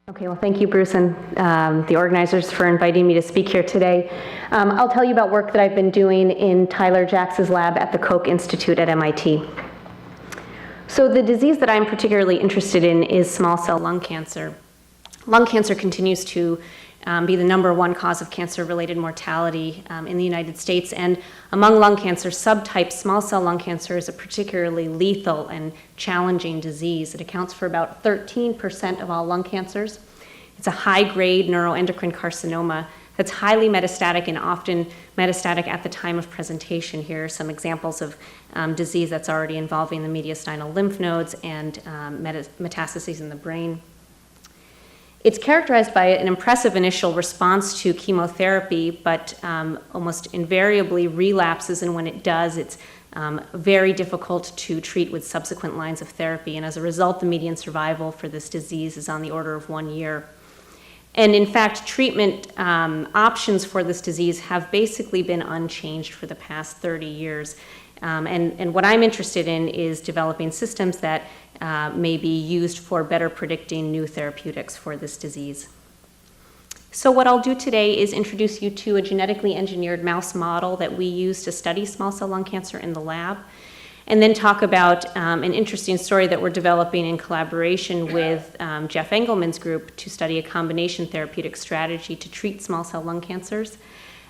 Okay, well, thank you, Bruce, and the organizers for inviting me to speak here today. I'll tell you about work that I've been doing in Tyler Jax's lab at the Koch Institute at MIT. So the disease that I'm particularly interested in is small cell lung cancer. Lung cancer continues to be the #1 cause of cancer-related mortality in the United States, and among lung cancer subtypes, small cell lung cancer is a particularly lethal and challenging disease. It accounts for about 13% of all lung cancers. It's a high-grade neuroendocrine carcinoma that's highly metastatic and often metastatic at the time of presentation. Here are some examples of disease that's already involving the mediastinal lymph nodes and metastases in the brain. It's characterized by an impressive initial response to chemotherapy, but almost invariably relapses, and when it does, it's very difficult to treat with subsequent lines of therapy, and as a result, the median survival for this disease is on the order of 1 year. And in fact, treatment options for this disease have basically been unchanged for the past 30 years. And what I'm interested in is developing systems that may be used for better predicting new therapeutics for this disease. So what I'll do today is introduce you to a genetically engineered mouse model that we use to study small cell lung cancer in the lab, and then talk about an interesting story that we're developing in collaboration with Jeff Engelman's group to study a combination therapeutic strategy to treat small cell lung cancers,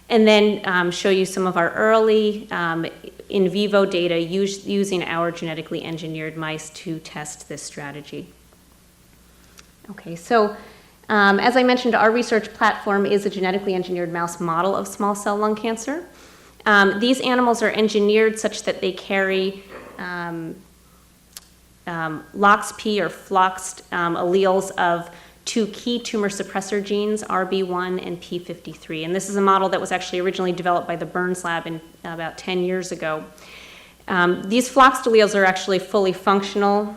and then show you some of our early in vivo data using our genetically engineered mice to test this strategy. Okay, so as I mentioned, our research platform is a genetically engineered mouse model of small cell lung cancer. These animals are engineered such that they carry LOXP or floxed alleles of 2 key tumor suppressor genes, RB1 and P53. And this is a model that was actually originally developed by the Burns lab about 10 years ago. These floxed alleles are actually fully functional.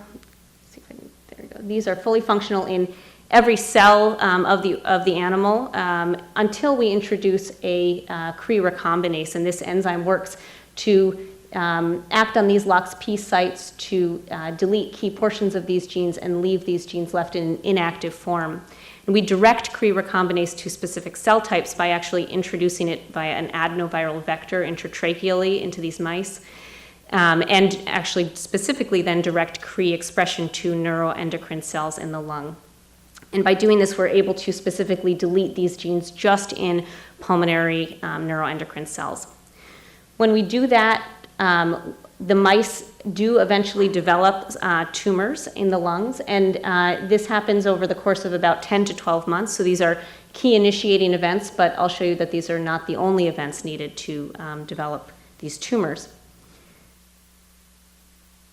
There we go. These are fully functional in every cell of the animal until we introduce a Cre recombinase, and this enzyme works to act on these LOXP sites to delete key portions of these genes and leave these genes left in inactive form. And we direct Cre recombinase to specific cell types by actually introducing it via an adenoviral vector intratracheally into these mice, and actually specifically then direct Cre expression to neuroendocrine cells in the lung. And by doing this, we're able to specifically delete these genes just in pulmonary neuroendocrine cells. When we do that, the mice do eventually develop tumors in the lungs, and this happens over the course of about 10 to 12 months. So these are key initiating events, but I'll show you that these are not the only events needed to develop these tumors.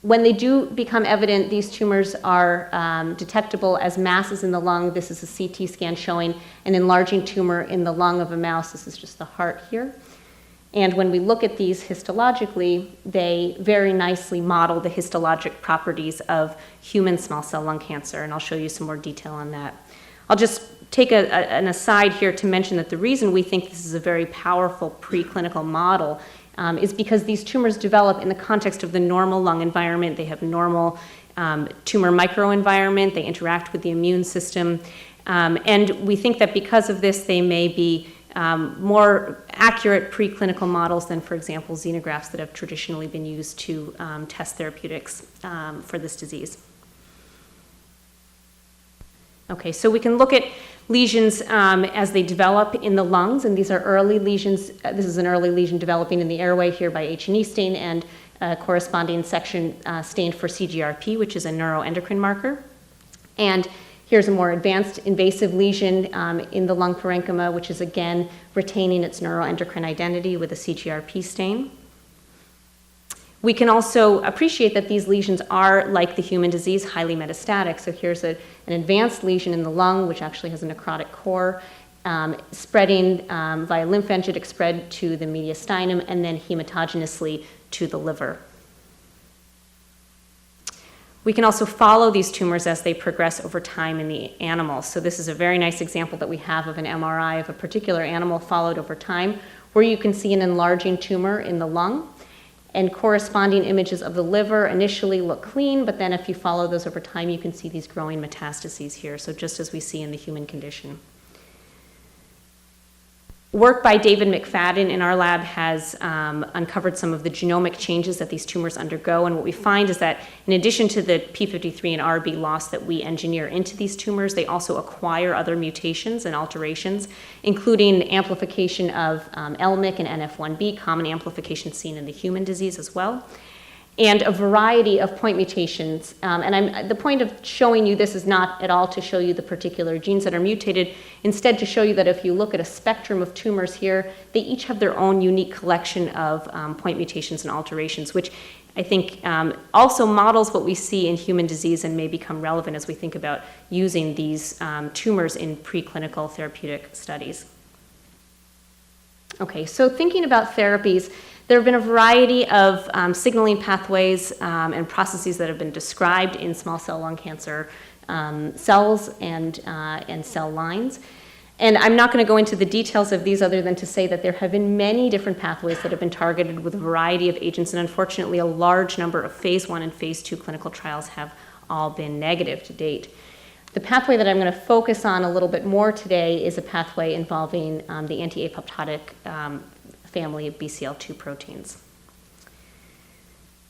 When they do become evident, these tumors are detectable as masses in the lung. This is a CT scan showing an enlarging tumor in the lung of a mouse. This is just the heart here. And when we look at these histologically, they very nicely model the histologic properties of human small cell lung cancer, and I'll show you some more detail on that. I'll just take an aside here to mention that the reason we think this is a very powerful preclinical model is because these tumors develop in the context of the normal lung environment. They have normal tumor microenvironment, they interact with the immune system, and we think that because of this, they may be more accurate preclinical models than, for example, xenografts that have traditionally been used to test therapeutics for this disease. Okay, so we can look at lesions as they develop in the lungs, and these are early lesions. This is an early lesion developing in the airway here by H&E stain, and a corresponding section stained for CGRP, which is a neuroendocrine marker. And here's a more advanced invasive lesion in the lung parenchyma, which is again retaining its neuroendocrine identity with a CGRP stain. We can also appreciate that these lesions are, like the human disease, highly metastatic. So here's an advanced lesion in the lung, which actually has a necrotic core, spreading via lymphangitic spread to the mediastinum and then hematogenously to the liver. We can also follow these tumors as they progress over time in the animals. So this is a very nice example that we have of an MRI of a particular animal followed over time, where you can see an enlarging tumor in the lung. And corresponding images of the liver initially look clean, but then if you follow those over time, you can see these growing metastases here. So just as we see in the human condition. Work by David McFadden in our lab has uncovered some of the genomic changes that these tumors undergo, and what we find is that in addition to the P53 and RB loss that we engineer into these tumors, they also acquire other mutations and alterations, including amplification of LMYC and NF1B, common amplification seen in the human disease as well, and a variety of point mutations. The point of showing you this is not at all to show you the particular genes that are mutated, instead to show you that if you look at a spectrum of tumors here, they each have their own unique collection of point mutations and alterations, which I think also models what we see in human disease and may become relevant as we think about using these tumors in preclinical therapeutic studies. Okay, so thinking about therapies, there have been a variety of signaling pathways and processes that have been described in small cell lung cancer cells and cell lines. And I'm not going to go into the details of these other than to say that there have been many different pathways that have been targeted with a variety of agents, and unfortunately a large number of phase 1 and phase 2 clinical trials have all been negative to date. The pathway that I'm going to focus on a little bit more today is a pathway involving the anti-apoptotic family of BCL2 proteins.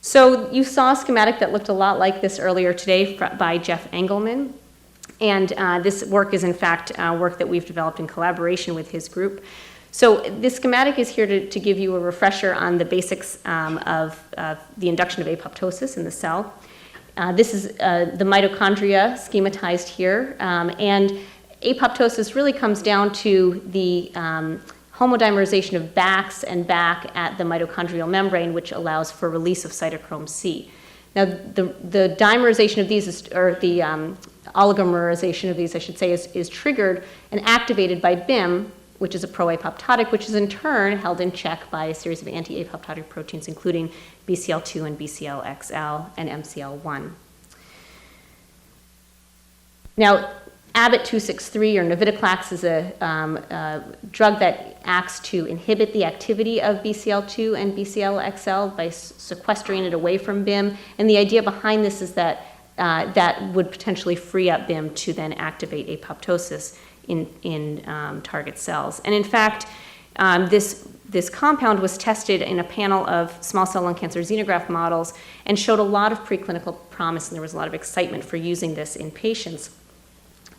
So you saw a schematic that looked a lot like this earlier today by Jeff Engelman. And this work is in fact work that we've developed in collaboration with his group. So this schematic is here to give you a refresher on the basics of the induction of apoptosis in the cell. This is the mitochondria schematized here. And apoptosis really comes down to the homodimerization of BACs and BAC at the mitochondrial membrane, which allows for release of cytochrome C. Now, the dimerization of these, or the oligomerization of these, I should say, is triggered and activated by BIM, which is a pro-apoptotic, which is in turn held in check by a series of anti-apoptotic proteins, including BCL2 and BCL-XL and MCL1. Now, ABT-263 or navitoclax is a drug that acts to inhibit the activity of BCL2 and BCL-XL by sequestering it away from BIM. And the idea behind this is that that would potentially free up BIM to then activate apoptosis in target cells. And in fact, this compound was tested in a panel of small cell lung cancer xenograft models and showed a lot of preclinical promise, and there was a lot of excitement for using this in patients.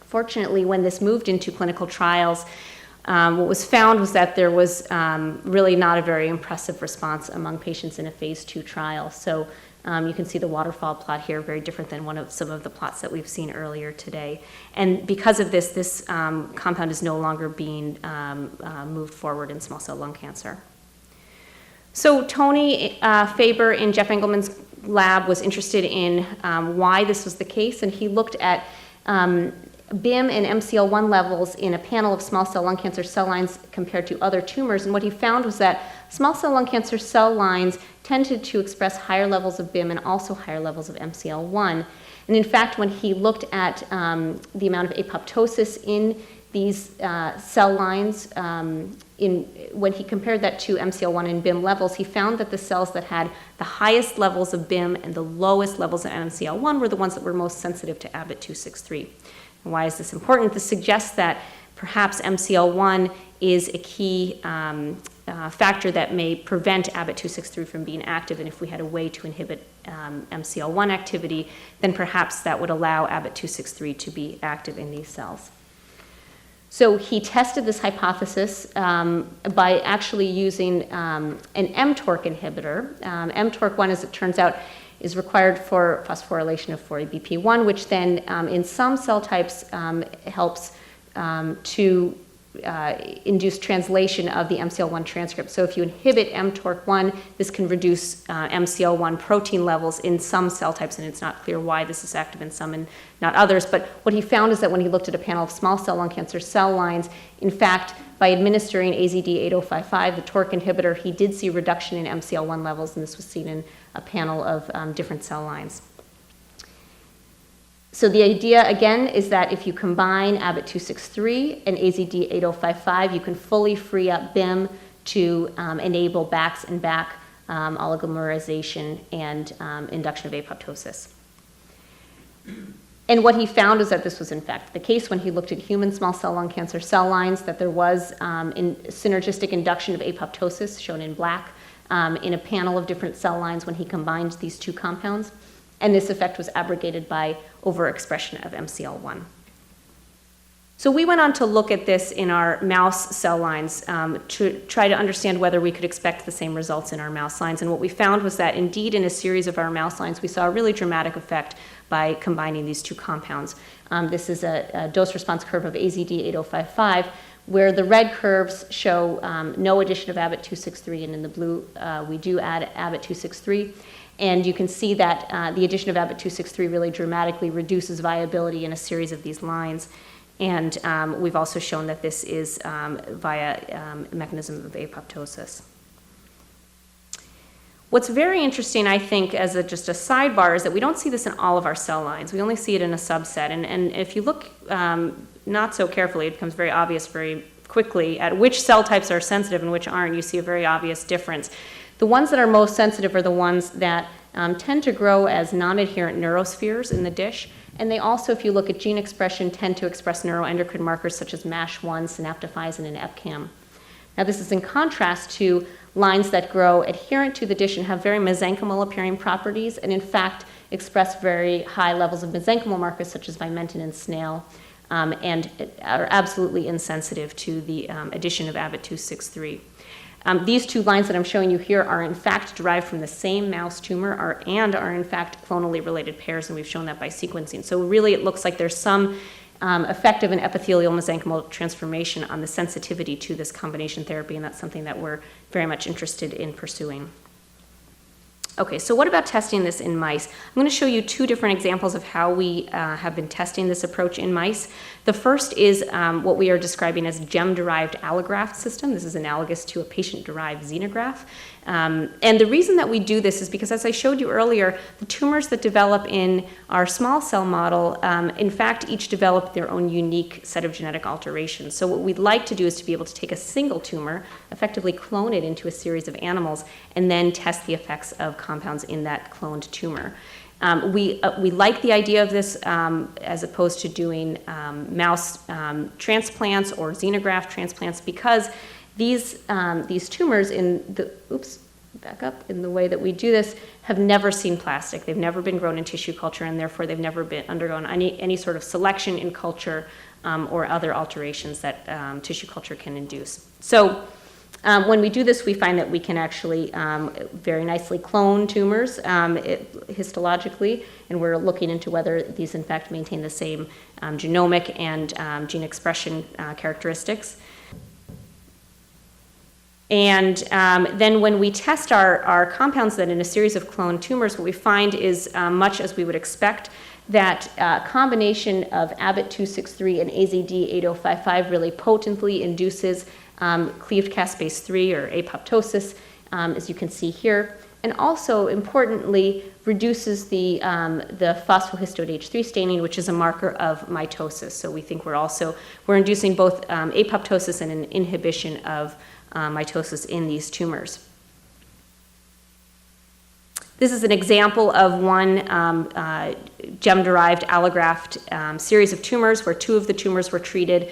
Fortunately, when this moved into clinical trials, what was found was that there was really not a very impressive response among patients in a phase 2 trial. So you can see the waterfall plot here, very different than some of the plots that we've seen earlier today. And because of this, this compound is no longer being moved forward in small cell lung cancer. So Tony Faber in Jeff Engelman's lab was interested in why this was the case, and he looked at BIM and MCL1 levels in a panel of small cell lung cancer cell lines compared to other tumors, and what he found was that small cell lung cancer cell lines tended to express higher levels of BIM and also higher levels of MCL1. And in fact, when he looked at the amount of apoptosis in these cell lines, when he compared that to MCL1 and BIM levels, he found that the cells that had the highest levels of BIM and the lowest levels of MCL1 were the ones that were most sensitive to ABT-263. And why is this important? This suggests that perhaps MCL1 is a key factor that may prevent ABT-263 from being active, and if we had a way to inhibit MCL1 activity, then perhaps that would allow ABT-263 to be active in these cells. So he tested this hypothesis by actually using an mTOR inhibitor. mTOR1, as it turns out, is required for phosphorylation of 4-ABP1, which then in some cell types helps to induce translation of the MCL1 transcript. So if you inhibit mTOR1, this can reduce MCL1 protein levels in some cell types, and it's not clear why this is active in some and not others. But what he found is that when he looked at a panel of small cell lung cancer cell lines, in fact, by administering AZD8055, the TORC inhibitor, he did see reduction in MCL1 levels, and this was seen in a panel of different cell lines. So the idea, again, is that if you combine ABT-263 and AZD8055, you can fully free up BIM to enable BACs and BAC oligomerization, and induction of apoptosis. And what he found is that this was in fact the case when he looked at human small cell lung cancer cell lines, that there was synergistic induction of apoptosis, shown in black, in a panel of different cell lines when he combined these two compounds. And this effect was abrogated by overexpression of MCL1. So we went on to look at this in our mouse cell lines to try to understand whether we could expect the same results in our mouse lines. And what we found was that indeed in a series of our mouse lines, we saw a really dramatic effect by combining these two compounds. This is a dose-response curve of AZD8055, where the red curves show no addition of ABT-263, and in the blue we do add ABT-263. And you can see that the addition of ABT-263 really dramatically reduces viability in a series of these lines. And we've also shown that this is via mechanism of apoptosis. What's very interesting, I think, as just a sidebar, is that we don't see this in all of our cell lines. We only see it in a subset. And if you look not so carefully, it becomes very obvious very quickly at which cell types are sensitive and which aren't. You see a very obvious difference. The ones that are most sensitive are the ones that tend to grow as non-adherent neurospheres in the dish. And they also, if you look at gene expression, tend to express neuroendocrine markers such as MASH1, synaptophysin, and EpCAM. Now, this is in contrast to lines that grow adherent to the dish and have very mesenchymal appearing properties, and in fact express very high levels of mesenchymal markers such as vimentin and snail, and are absolutely insensitive to the addition of ABT-263. These two lines that I'm showing you here are in fact derived from the same mouse tumor and are in fact clonally related pairs, and we've shown that by sequencing. So really it looks like there's some effect of an epithelial mesenchymal transformation on the sensitivity to this combination therapy, and that's something that we're very much interested in pursuing. Okay, so what about testing this in mice? I'm going to show you two different examples of how we have been testing this approach in mice. The first is what we are describing as GEMM-derived allograft system. This is analogous to a patient-derived xenograft. And the reason that we do this is because, as I showed you earlier, the tumors that develop in our small cell model, in fact, each develop their own unique set of genetic alterations. So what we'd like to do is to be able to take a single tumor, effectively clone it into a series of animals, and then test the effects of compounds in that cloned tumor. We like the idea of this as opposed to doing mouse transplants or xenograft transplants, because these tumors in the, in the way that we do this have never seen plastic. They've never been grown in tissue culture, and therefore they've never been undergone any sort of selection in culture or other alterations that tissue culture can induce. So when we do this, we find that we can actually very nicely clone tumors histologically, and we're looking into whether these in fact maintain the same genomic and gene expression characteristics. And then when we test our compounds then in a series of cloned tumors, what we find is much as we would expect, that combination of ABT-263 and AZD8055 really potently induces cleaved caspase 3 or apoptosis, as you can see here, and also importantly reduces the phosphohistone H3 staining, which is a marker of mitosis. So we think we're inducing both apoptosis and an inhibition of mitosis in these tumors. This is an example of one GEMM-derived allograft series of tumors where two of the tumors were treated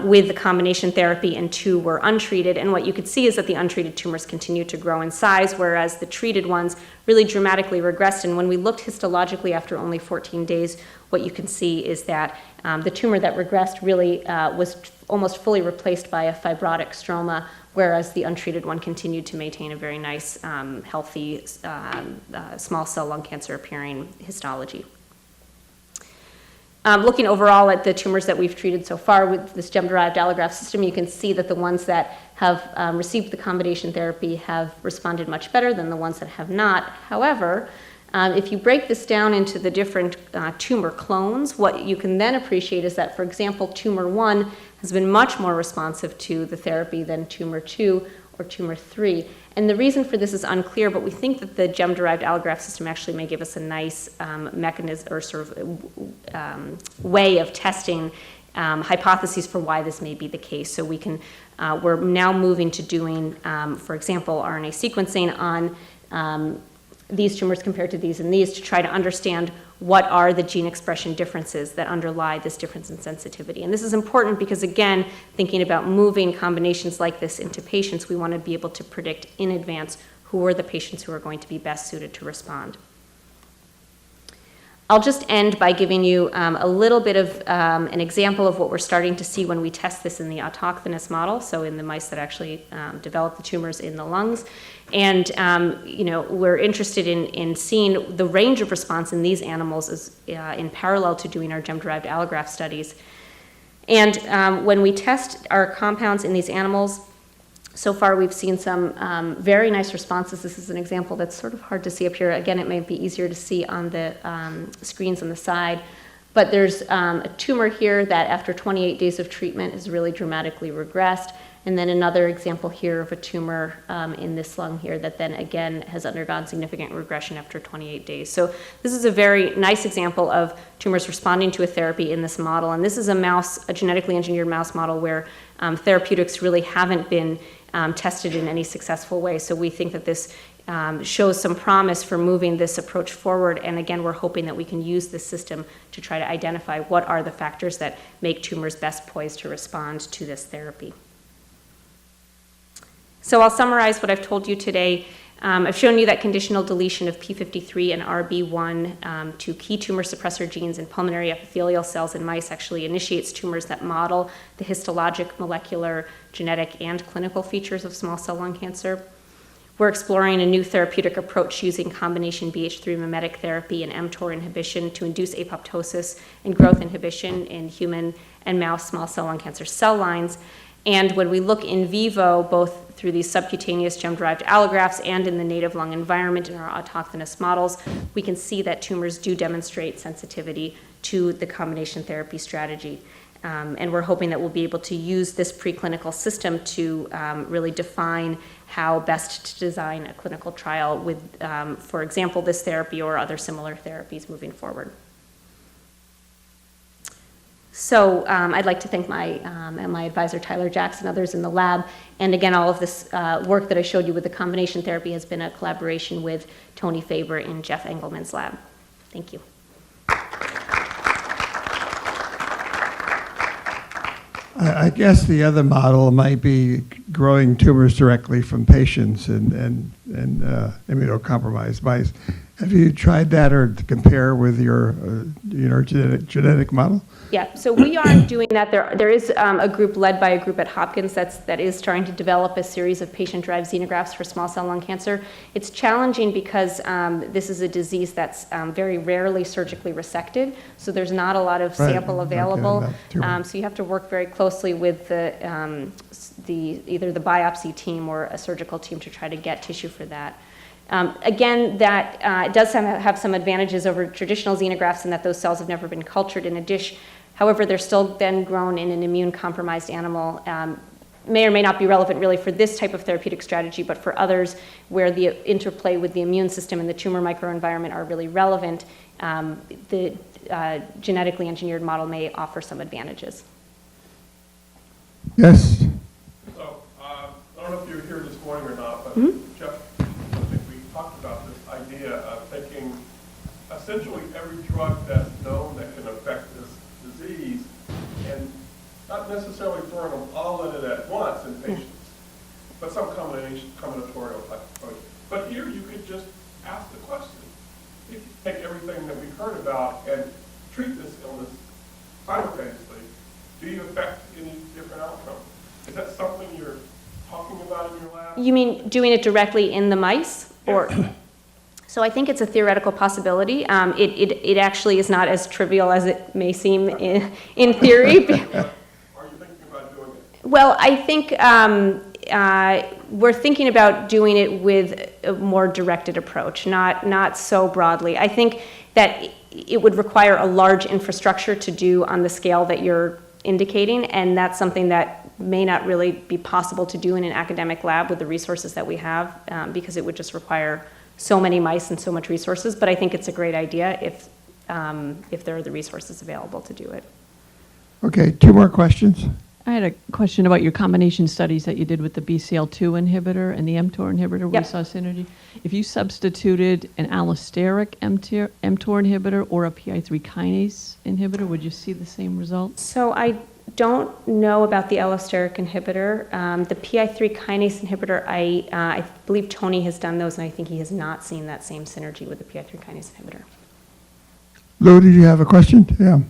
with the combination therapy and two were untreated. And what you could see is that the untreated tumors continued to grow in size, whereas the treated ones really dramatically regressed. And when we looked histologically after only 14 days, what you can see is that the tumor that regressed really was almost fully replaced by a fibrotic stroma, whereas the untreated one continued to maintain a very nice, healthy, small cell lung cancer appearing histology. Looking overall at the tumors that we've treated so far with this GEMM-derived allograft system, you can see that the ones that have received the combination therapy have responded much better than the ones that have not. However, if you break this down into the different tumor clones, what you can then appreciate is that, for example, tumor 1 has been much more responsive to the therapy than tumor 2 or tumor 3. And the reason for this is unclear, but we think that the GEMM-derived allograft system actually may give us a nice mechanism or sort of way of testing hypotheses for why this may be the case. So we're now moving to doing, for example, RNA sequencing on these tumors compared to these and these to try to understand what are the gene expression differences that underlie this difference in sensitivity. And this is important because, again, thinking about moving combinations like this into patients, we want to be able to predict in advance who are the patients who are going to be best suited to respond. I'll just end by giving you a little bit of an example of what we're starting to see when we test this in the autochthonous model, so in the mice that actually develop the tumors in the lungs. And we're interested in seeing the range of response in these animals as, in parallel to doing our GEMM-derived allograft studies. And when we test our compounds in these animals, so far we've seen some very nice responses. This is an example that's sort of hard to see up here. Again, it might be easier to see on the screens on the side. But there's a tumor here that after 28 days of treatment has really dramatically regressed. And then another example here of a tumor in this lung here that then again has undergone significant regression after 28 days. So this is a very nice example of tumors responding to a therapy in this model. And this is a genetically engineered mouse model where therapeutics really haven't been tested in any successful way. So we think that this shows some promise for moving this approach forward. And again, we're hoping that we can use this system to try to identify what are the factors that make tumors best poised to respond to this therapy. So I'll summarize what I've told you today. I've shown you that conditional deletion of p53 and RB1 to key tumor suppressor genes in pulmonary epithelial cells in mice actually initiates tumors that model the histologic, molecular, genetic, and clinical features of small cell lung cancer. We're exploring a new therapeutic approach using combination BH3 mimetic therapy and mTOR inhibition to induce apoptosis and growth inhibition in human and mouse small cell lung cancer cell lines. And when we look in vivo, both through these subcutaneous GEMM-derived allografts and in the native lung environment in our autochthonous models, we can see that tumors do demonstrate sensitivity to the combination therapy strategy. And we're hoping that we'll be able to use this preclinical system to really define how best to design a clinical trial with, for example, this therapy or other similar therapies moving forward. So I'd like to thank my advisor, Tyler Jackson, others in the lab. And again, all of this work that I showed you with the combination therapy has been a collaboration with Tony Faber in Jeff Engelman's lab. Thank you. I guess the other model might be growing tumors directly from patients and immunocompromised mice. Have you tried that or to compare with your genetic model? Yeah, so we aren't doing that. There is a group led by a group at Hopkins that is trying to develop a series of patient-derived xenografts for small cell lung cancer. It's challenging because this is a disease that's very rarely surgically resected, so there's not a lot of sample available. So you have to work very closely with either the biopsy team or a surgical team to try to get tissue for that. Again, that does have some advantages over traditional xenografts in that those cells have never been cultured in a dish. However, they're still then grown in an immune-compromised animal. May or may not be relevant really for this type of therapeutic strategy, but for others where the interplay with the immune system and the tumor microenvironment are really relevant, the genetically engineered model may offer some advantages. Yes? So, I don't know if you were here this morning or not, but Jeff, I think we talked about this idea of taking essentially every drug that's known that can affect this disease and not necessarily throwing them all in it at once in patients, but some combinatorial type approach. But here you could just ask the question. If you take everything that we've heard about and treat this illness simultaneously, do you affect any different outcome? Is that something you're talking about in your lab? You mean doing it directly in the mice? Or? So I think it's a theoretical possibility. It actually is not as trivial as it may seem in theory. Are you thinking about doing it? Well, I think we're thinking about doing it with a more directed approach, not so broadly. I think that it would require a large infrastructure to do on the scale that you're indicating, and that's something that may not really be possible to do in an academic lab with the resources that we have, because it would just require so many mice and so much resources. But I think it's a great idea if there are the resources available to do it. Okay, two more questions. I had a question about your combination studies that you did with the BCL2 inhibitor and the mTOR inhibitor, where Yep. we saw synergy. If you substituted an allosteric mTOR inhibitor or a PI3 kinase inhibitor, would you see the same results? So I don't know about the allosteric inhibitor. The PI3 kinase inhibitor, I believe Tony has done those, and I think he has not seen that same synergy with the PI3 kinase inhibitor. Lou, did you have a question? Yeah.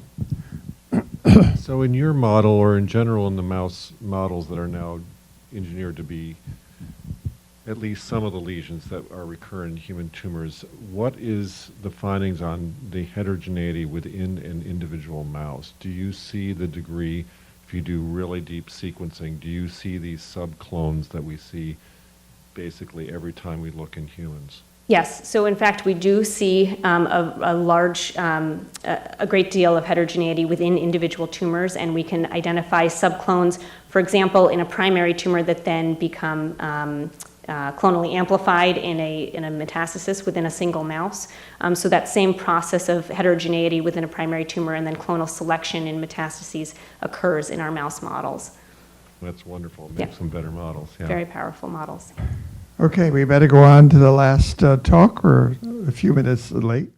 So in your model, or in general in the mouse models that are now engineered to be at least some of the lesions that are recurrent in human tumors, what is the findings on the heterogeneity within an individual mouse? Do you see the degree, if you do really deep sequencing, do you see these subclones that we see basically every time we look in humans? Yes, so in fact, we do see a great deal of heterogeneity within individual tumors, and we can identify subclones, for example, in a primary tumor that then become clonally amplified in a metastasis within a single mouse. So that same process of heterogeneity within a primary tumor and then clonal selection in metastases occurs in our mouse models. That's wonderful. Yeah. Make some better models. Yeah. Very powerful models. Okay, we better go on to the last talk. We're a few minutes late.